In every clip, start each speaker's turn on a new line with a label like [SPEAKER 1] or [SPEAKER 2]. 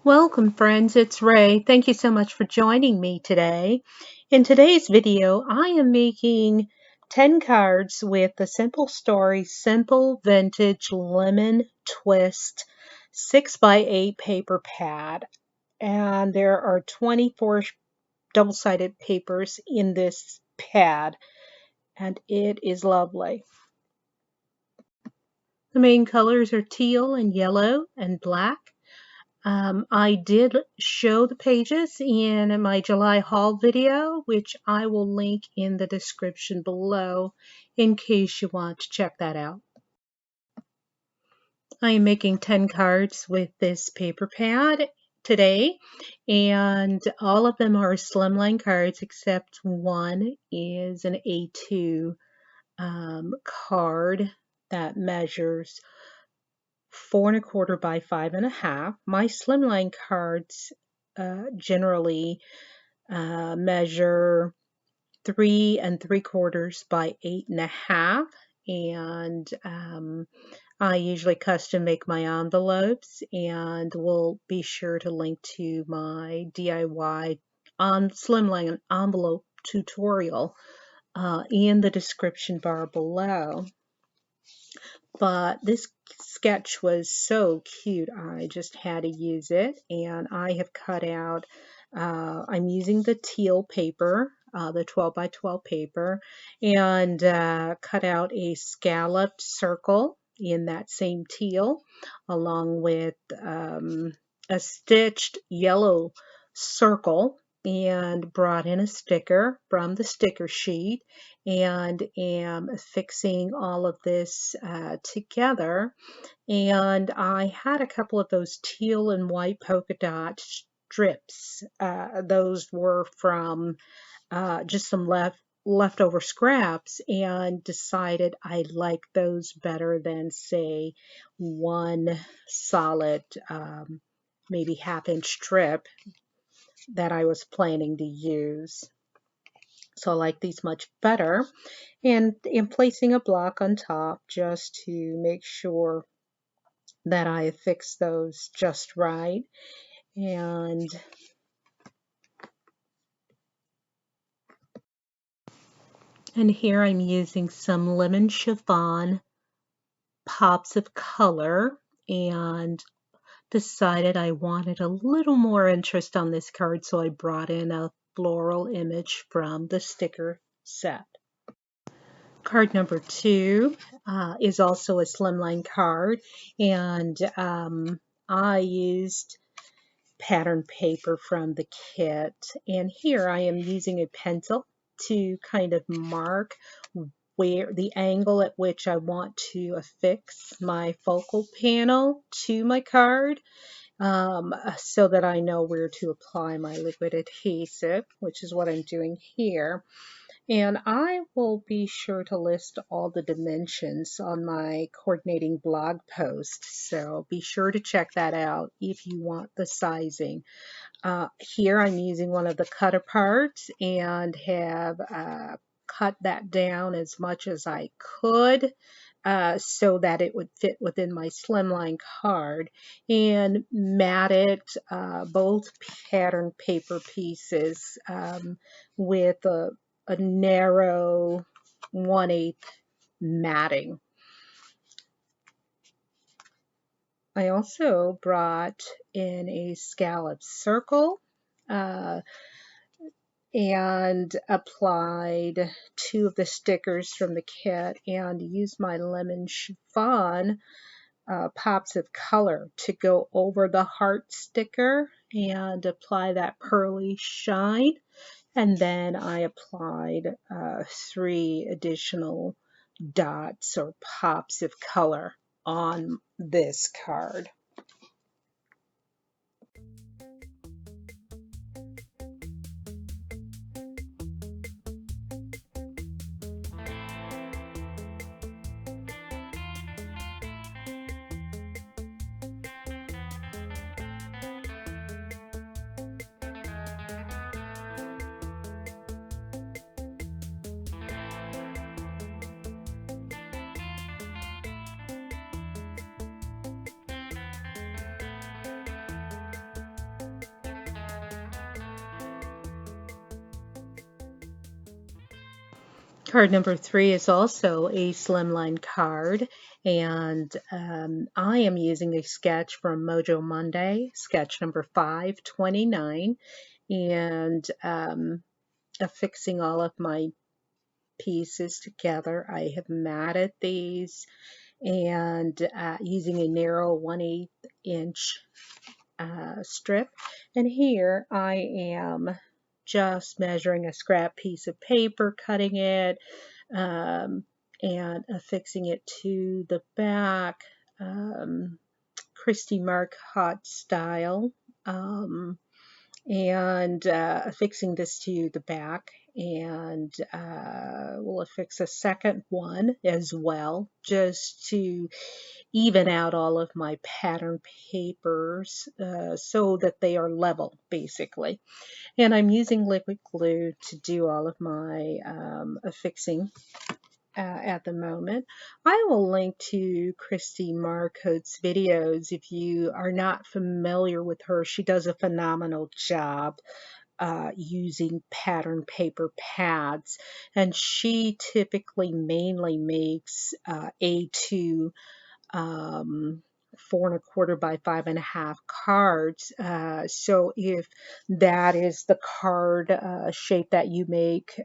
[SPEAKER 1] Welcome, friends. It's Ray. Thank you so much for joining me today. In today's video, I am making 10 cards with the Simple Story Simple Vintage Lemon Twist 6x8 paper pad. And there are 24 double-sided papers in this pad, and it is lovely. The main colors are teal and yellow and black. I did show the pages in my July haul video, which I will link in the description below in case you want to check that out. I am making 10 cards with this paper pad today, and all of them are Slimline cards except one is an A2 card that measures 4¼ by 5½. My Slimline cards generally measure 3¾ by 8½, and I usually custom make my envelopes, and we'll be sure to link to my DIY on Slimline envelope tutorial in the description bar below. But this sketch was so cute, I just had to use it, and I have cut out, I'm using the teal paper, the 12 by 12 paper, and cut out a scalloped circle in that same teal, along with a stitched yellow circle, and brought in a sticker from the sticker sheet, and am fixing all of this together. And I had a couple of those teal and white polka dot strips. Those were from just some leftover scraps, and decided I like those better than, say, one solid maybe ½ inch strip that I was planning to use. So I like these much better, and am placing a block on top just to make sure that I fix those just right. And here I'm using some lemon chiffon pops of color, and decided I wanted a little more interest on this card, so I brought in a floral image from the sticker set. Card number 2 is also a Slimline card, and I used pattern paper from the kit, and here I am using a pencil to kind of mark where the angle at which I want to affix my focal panel to my card, so that I know where to apply my liquid adhesive, which is what I'm doing here. And I will be sure to list all the dimensions on my coordinating blog post, so be sure to check that out if you want the sizing. Here I'm using one of the cut aparts and have cut that down as much as I could, so that it would fit within my Slimline card, and matted both pattern paper pieces with a narrow 1/8 matting. I also brought in a scallop circle and applied 2 of the stickers from the kit, and used my lemon chiffon pops of color to go over the heart sticker and apply that pearly shine. And then I applied 3 additional dots or pops of color on this card. Card number 3 is also a Slimline card, and I am using a sketch from Mojo Monday, sketch number 529, and affixing all of my pieces together. I have matted these and using a narrow 1/8 inch strip. And here I am just measuring a scrap piece of paper, cutting it, um, and affixing it to the back, Christy Mark hot style, and affixing this to the back. And we'll affix a second one as well, just to even out all of my pattern papers so that they are level, basically. And I'm using liquid glue to do all of my affixing at the moment. I will link to Christy Marcote's videos if you are not familiar with her. She does a phenomenal job using pattern paper pads, and she typically mainly makes A2 um, 4 1/4 by 5 1/2 cards. So if that is the card shape that you make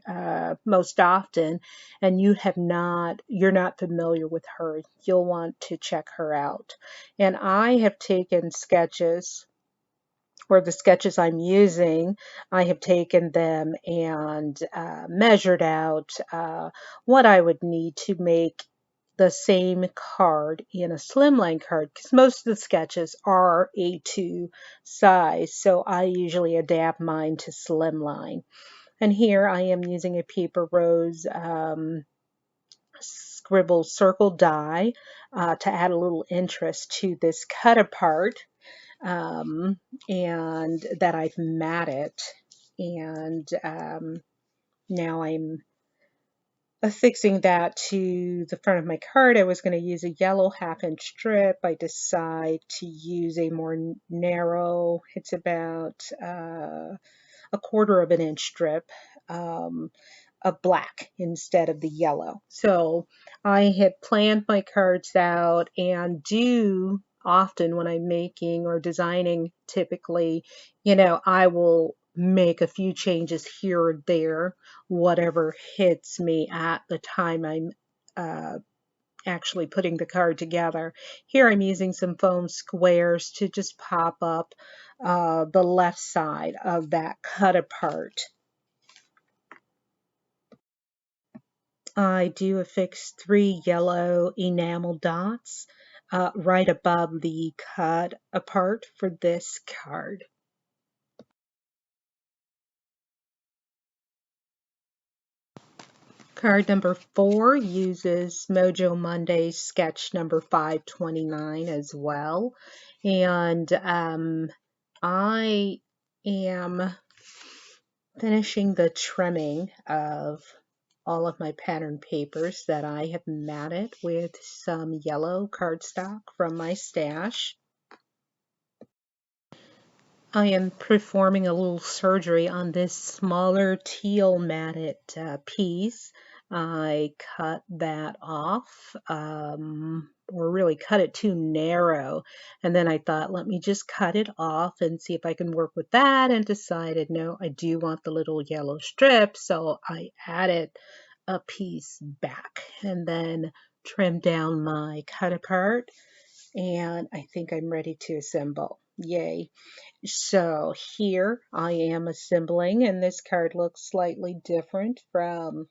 [SPEAKER 1] most often, and you're not familiar with her, you'll want to check her out. And I have taken sketches, or the sketches I'm using, I have taken them and measured out what I would need to make the same card in a slimline card, because most of the sketches are A2 size, so I usually adapt mine to slimline. And here I am using a paper rose scribble circle die to add a little interest to this cut apart, and that I've matted. And now I'm affixing that to the front of my card. I was going to use a yellow 1/2 inch strip. I decide to use a more narrow, it's about a 1/4 of an inch strip of black instead of the yellow. So I had planned my cards out, and do often when I'm making or designing, typically, I will make a few changes here or there, whatever hits me at the time I'm uh, actually putting the card together. Here I'm using some foam squares to just pop up the left side of that cut apart. I do affix 3 yellow enamel dots right above the cut apart for this card. Card number 4 uses Mojo Monday sketch number 529 as well. And I am finishing the trimming of all of my pattern papers that I have matted with some yellow cardstock from my stash. I am performing a little surgery on this smaller teal matted piece. I cut that off, or really cut it too narrow. And then I thought, let me just cut it off and see if I can work with that, and decided, no, I do want the little yellow strip. So I added a piece back and then trimmed down my cut apart. And I think I'm ready to assemble. Yay. So here I am assembling, and this card looks slightly different from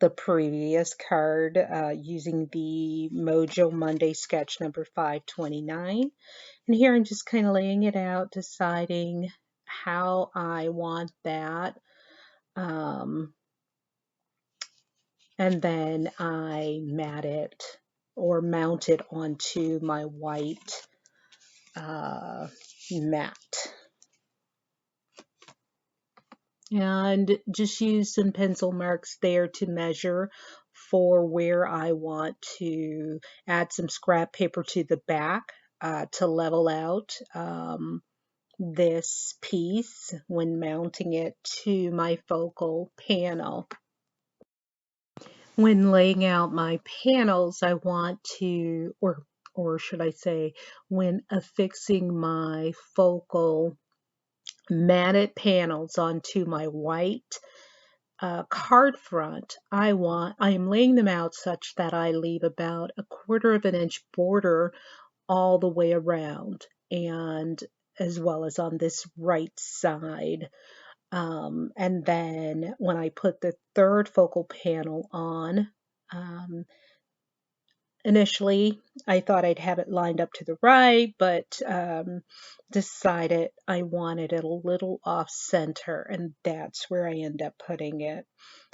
[SPEAKER 1] the previous card using the Mojo Monday sketch number 529. And here I'm just kind of laying it out, deciding how I want that. And then I mat it or mount it onto my white mat. And just use some pencil marks there to measure for where I want to add some scrap paper to the back to level out this piece when mounting it to my focal panel. When laying out my panels, I want to, or should I say, when affixing my focal matted panels onto my white card front, I'm laying them out such that I leave about a 1/4 inch border all the way around, and as well as on this right side. And then when I put the third focal panel on, um, initially I thought I'd have it lined up to the right, but decided I wanted it a little off center, and that's where I end up putting it.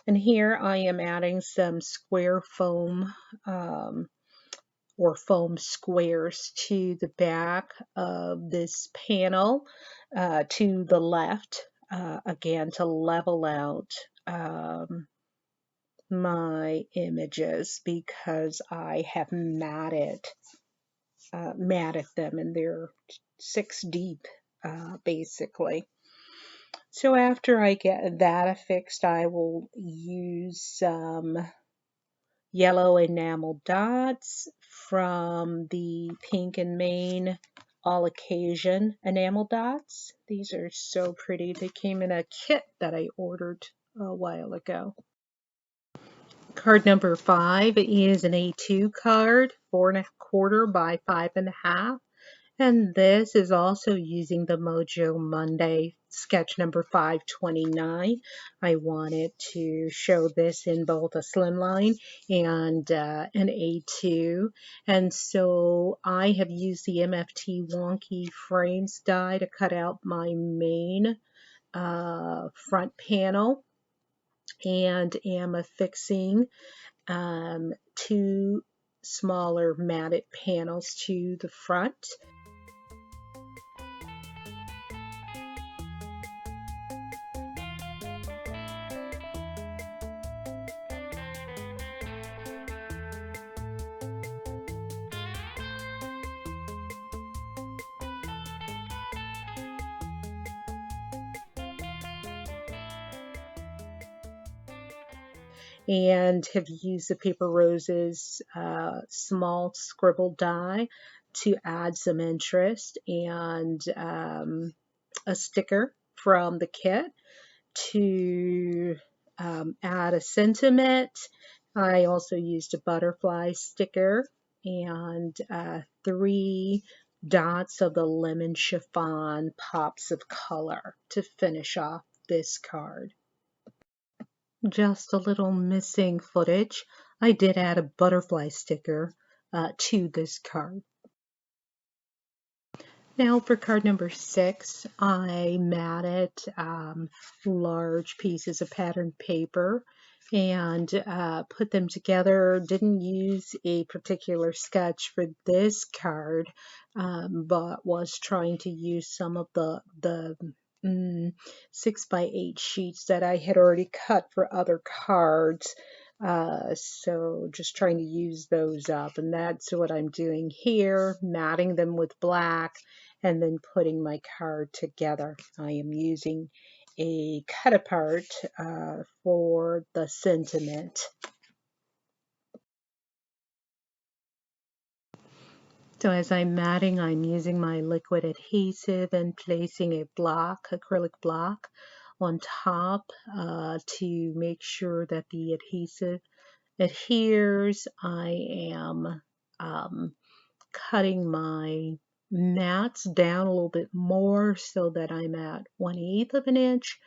[SPEAKER 1] And here I am adding some square foam, or foam squares to the back of this panel, to the left, again to level out my images, because I have matted them, and they're 6 deep, basically. So after I get that affixed, I will use some yellow enamel dots from the Pink and Main All Occasion enamel dots. These are so pretty. They came in a kit that I ordered a while ago. Card number 5 is an A2 card, 4 1/4 by 5 1/2. And this is also using the Mojo Monday sketch number 529. I wanted to show this in both a slimline and an A2. And so I have used the MFT Wonky Frames die to cut out my main front panel, and am affixing 2 smaller matted panels to the front. And have used the Paper Roses small scribble die to add some interest, and a sticker from the kit to add a sentiment. I also used a butterfly sticker and 3 dots of the lemon chiffon pops of color to finish off this card. Just a little missing footage. I did add a butterfly sticker to this card. Now for card number 6, I matted large pieces of patterned paper and put them together. Didn't use a particular sketch for this card, but was trying to use some of the 6x8 sheets that I had already cut for other cards. So just trying to use those up, and that's what I'm doing here, matting them with black and then putting my card together. I am using a cut apart for the sentiment. So as I'm matting, I'm using my liquid adhesive and placing a acrylic block on top to make sure that the adhesive adheres. I am cutting my mats down a little bit more so that I'm at 1/8 of an inch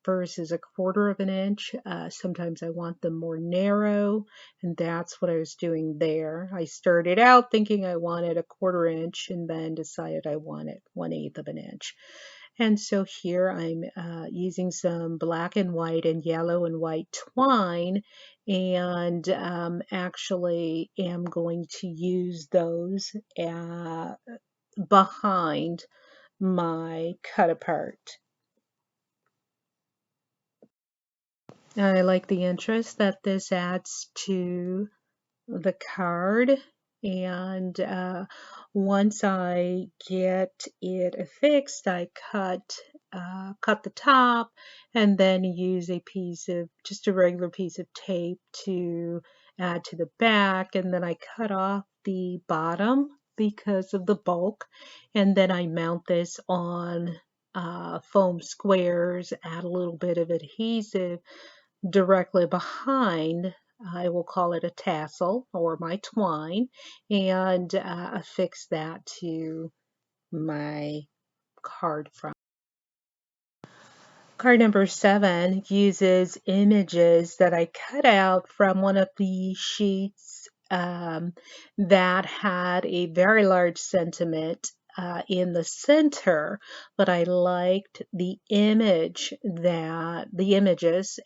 [SPEAKER 1] versus a 1/4 of an inch. Sometimes I want them more narrow, and that's what I was doing there. I started out thinking I wanted a 1/4 inch and then decided I wanted 1/8 of an inch. And so here I'm using some black and white and yellow and white twine, and actually am going to use those behind my cut apart. I like the interest that this adds to the card, and once I get it affixed, I cut cut the top and then use just a regular piece of tape to add to the back, and then I cut off the bottom because of the bulk, and then I mount this on foam squares, add a little bit of adhesive directly behind. I will call it a tassel or my twine, and affix that to my card front. Card number 7 uses images that I cut out from one of the sheets that had a very large sentiment in the center, but I liked the images,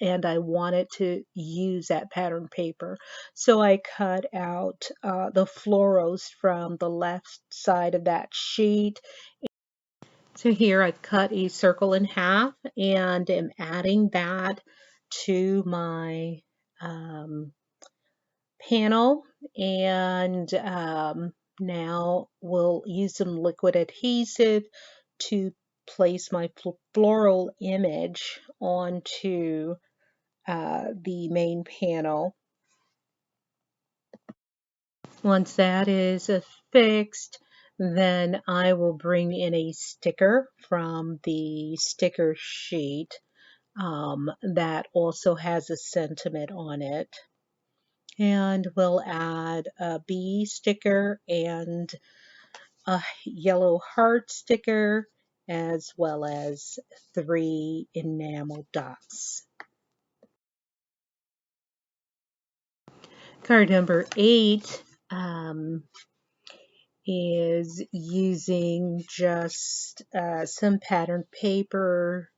[SPEAKER 1] and I wanted to use that pattern paper. So I cut out the florals from the left side of that sheet. So here I've cut a circle in half and am adding that to my panel, and now we'll use some liquid adhesive to place my floral image onto the main panel. Once that is affixed, then I will bring in a sticker from the sticker sheet that also has a sentiment on it. And we'll add a bee sticker and a yellow heart sticker, as well as 3 enamel dots. Card number 8 is using just some pattern paper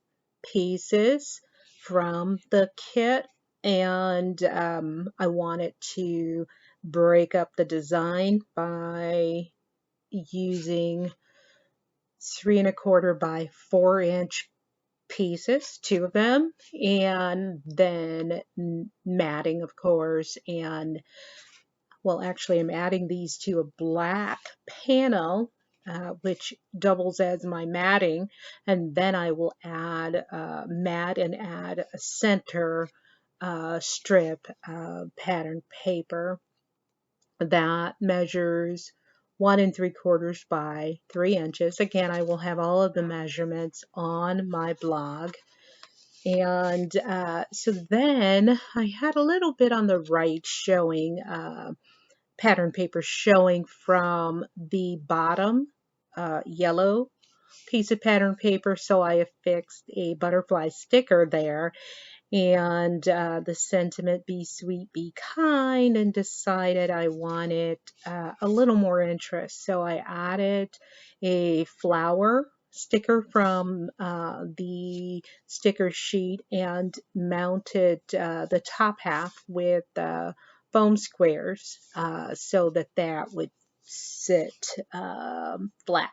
[SPEAKER 1] pieces from the kit, and I wanted to break up the design by using 3¼ by 4" pieces, 2 of them, and then matting, of course, and well, actually, I'm adding these to a black panel, which doubles as my matting, and then I will add mat and add a center strip pattern paper that measures 1¾ by 3". Again, I will have all of the measurements on my blog. And so then I had a little bit on the right showing pattern paper showing from the bottom yellow piece of pattern paper, so I affixed a butterfly sticker there, and the sentiment, be sweet, be kind, and decided I wanted a little more interest, so I added a flower sticker from the sticker sheet and mounted the top half with foam squares so that would sit flat.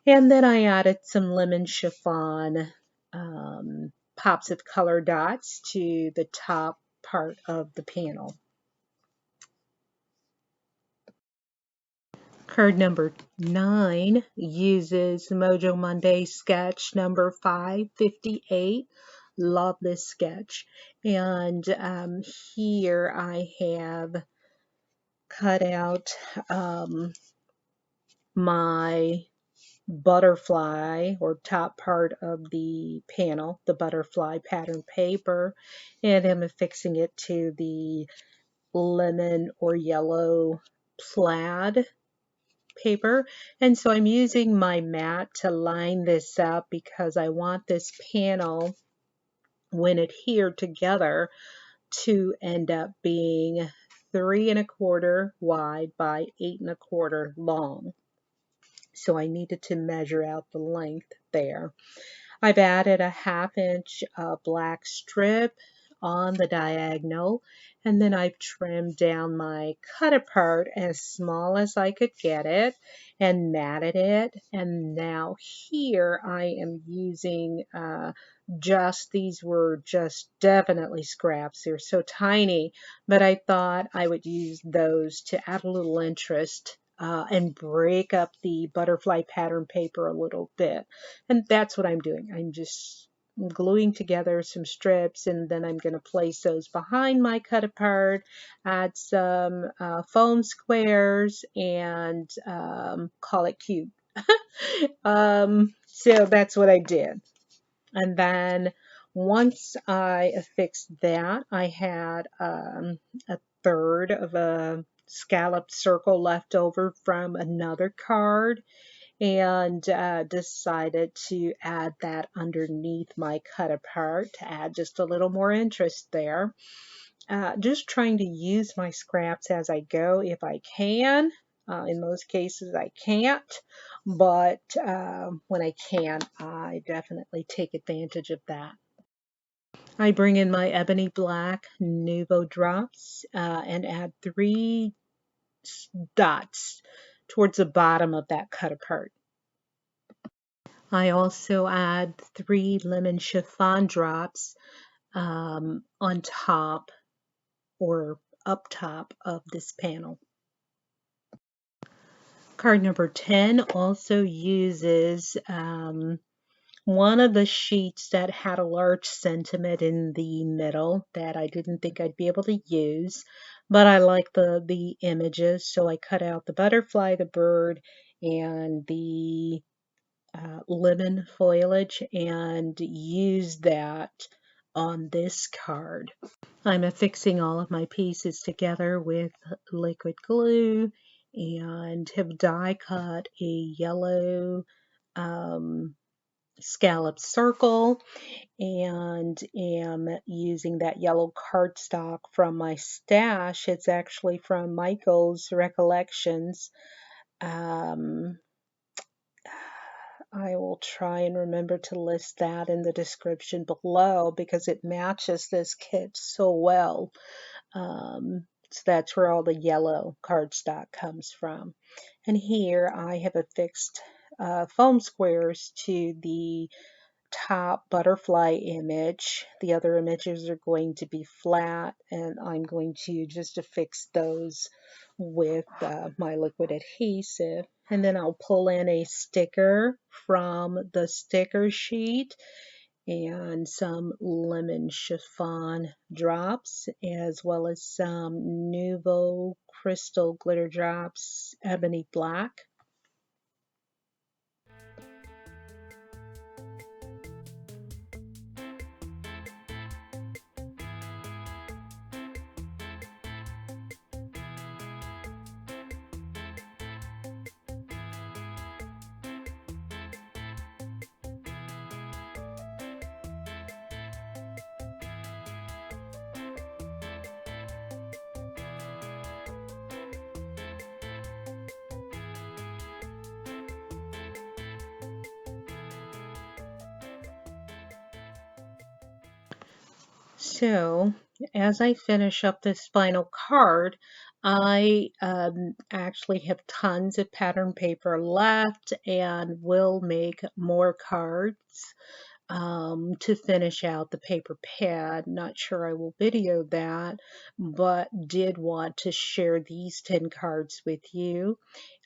[SPEAKER 1] And then I added some lemon chiffon pops of color dots to the top part of the panel. Card number 9 uses Mojo Monday sketch number 558. Love this sketch. And here I have cut out my butterfly or top part of the panel, the butterfly pattern paper, and I'm affixing it to the lemon or yellow plaid paper. And so I'm using my mat to line this up because I want this panel, when adhered together, to end up being 3¼ wide by 8¼ long. So I needed to measure out the length there. I've added a 1/2" black strip on the diagonal, and then I've trimmed down my cut apart as small as I could get it and matted it. And now here I am using these were just definitely scraps. They're so tiny, but I thought I would use those to add a little interest and break up the butterfly pattern paper a little bit. And that's what I'm doing. I'm just gluing together some strips, and then I'm going to place those behind my cut apart, add some foam squares, and call it cute. So that's what I did. And then once I affixed that, I had a third of a scalloped circle left over from another card, and decided to add that underneath my cut apart to add just a little more interest there. Just trying to use my scraps as I go if I can. In most cases, I can't, but when I can, I definitely take advantage of that. I bring in my ebony black Nuvo drops and add 3 dots towards the bottom of that cut apart. I also add 3 lemon chiffon drops on top or up top of this panel. Card number 10 also uses one of the sheets that had a large sentiment in the middle that I didn't think I'd be able to use, but I like the images, so I cut out the butterfly, the bird, and the lemon foliage and use that on this card. I'm affixing all of my pieces together with liquid glue and have die cut a yellow scallop circle and am using that yellow cardstock from my stash. It's actually from Michael's Recollections. I will try and remember to list that in the description below because it matches this kit so well. So that's where all the yellow cardstock comes from. And here I have affixed foam squares to the top butterfly image. The other images are going to be flat, and I'm going to just affix those with my liquid adhesive. And then I'll pull in a sticker from the sticker sheet and some lemon chiffon drops, as well as some Nuvo crystal glitter drops, ebony black. So, as I finish up this final card, I actually have tons of pattern paper left and will make more cards to finish out the paper pad. Not sure I will video that, but did want to share these 10 cards with you.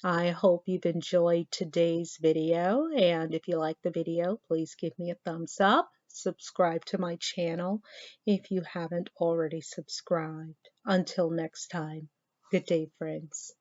[SPEAKER 1] I hope you've enjoyed today's video, and if you like the video, please give me a thumbs up. Subscribe to my channel if you haven't already subscribed. Until next time, good day, friends.